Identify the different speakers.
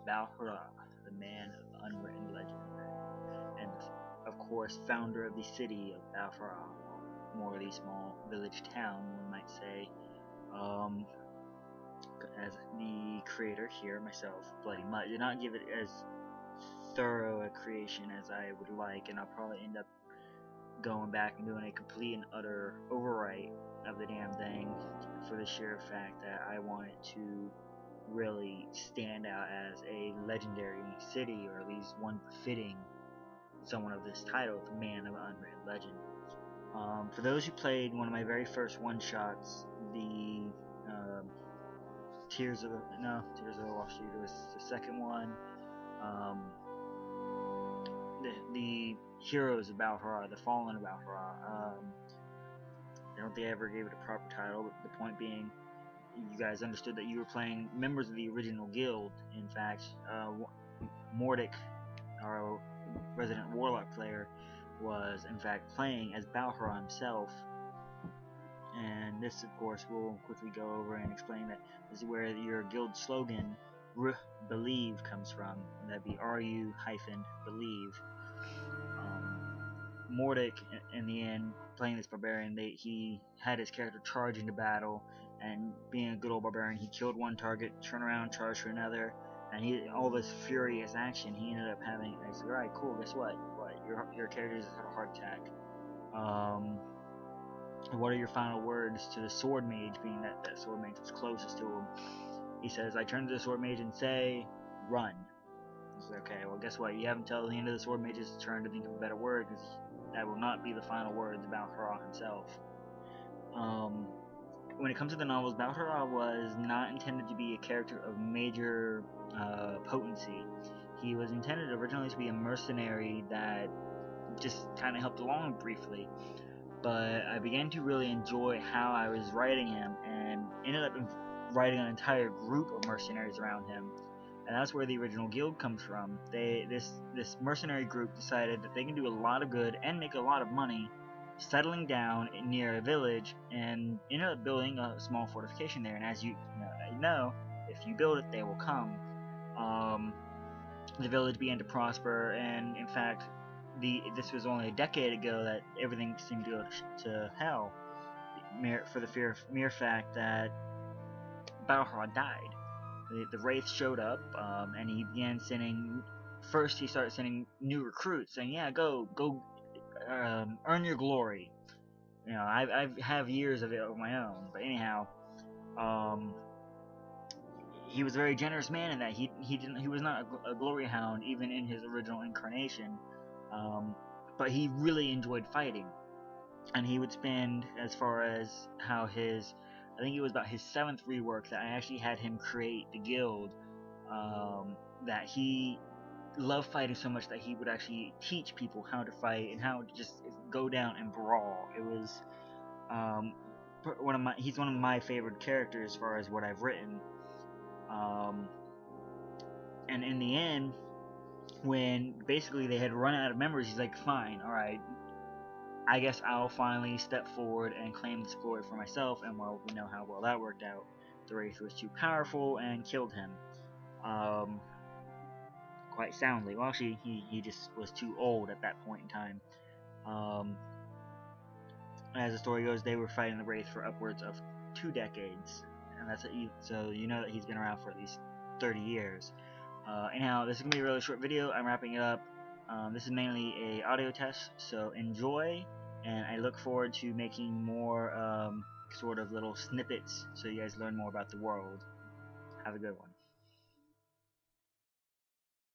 Speaker 1: Bal'Halra, the man of unwritten legend, and of course founder of the city of Bal'Halra, more the small village town, one might say. As the creator here, myself, BloodyMutt, did not give it as thorough a creation as I would like, and I'll probably end up going back and doing a complete and utter overwrite of the damn thing for the sheer fact that I want it to really stand out as a legendary city, or at least one befitting someone of this title, the man of unwritten legend. For those who played one of my very first one-shots, the Tears of the Wall Street was the second one. The Heroes of Bal'Halra, the Fallen of Bal'Halra. I don't think I ever gave it a proper title, but the point being, you guys understood that you were playing members of the original guild. In fact, Mordic, our resident warlock player, was in fact playing as Bal'Halra himself. And this, of course, will quickly go over and explain that this is where your guild slogan, believe, comes from. And that'd be RU-believe. Mordic, in the end, playing this barbarian, he had his character charge into battle, and being a good old barbarian, he killed one target, turned around, charged for another, and all this furious action, he ended up having. I said, alright, cool, guess what? Your character just had a heart attack. What are your final words to the sword mage, being that sword mage was closest to him? He says, I turn to the sword mage and say, run. He says, okay, well, guess what? You have until the end of the sword mage's turn to think of a better word, because that will not be the final words about Bal'Halra himself. When it comes to the novels, Bal'Halra was not intended to be a character of major potency. He was intended originally to be a mercenary that just kind of helped along briefly. But I began to really enjoy how I was writing him, and ended up writing an entire group of mercenaries around him. And that's where the original guild comes from. This mercenary group decided that they can do a lot of good and make a lot of money settling down near a village, and ended up building a small fortification there. And as you know, if you build it, they will come. The village began to prosper, and in fact, this was only a decade ago that everything seemed to go to hell, for the mere fact that Bal'Halra died. The wraith showed up, and he began sending. First, he started sending new recruits, saying, "Yeah, go, earn your glory." You know, I have years of it of my own, but anyhow, he was a very generous man in that he was not a glory hound even in his original incarnation. But he really enjoyed fighting, and he would spend, as far as how I think it was about his 7th rework that I actually had him create the guild, that he loved fighting so much that he would actually teach people how to fight and how to just go down and brawl. It was he's one of my favorite characters as far as what I've written, and in the end, when basically they had run out of members, he's like, fine, alright, I guess I'll finally step forward and claim this glory for myself. And well, we know how well that worked out. The wraith was too powerful and killed him, quite soundly. Well, actually, he just was too old at that point in time. As the story goes, they were fighting the wraith for upwards of 2 decades, and so you know that he's been around for at least 30 years. Anyhow, this is going to be a really short video. I'm wrapping it up. This is mainly a audio test, so enjoy, and I look forward to making more sort of little snippets so you guys learn more about the world. Have a good one.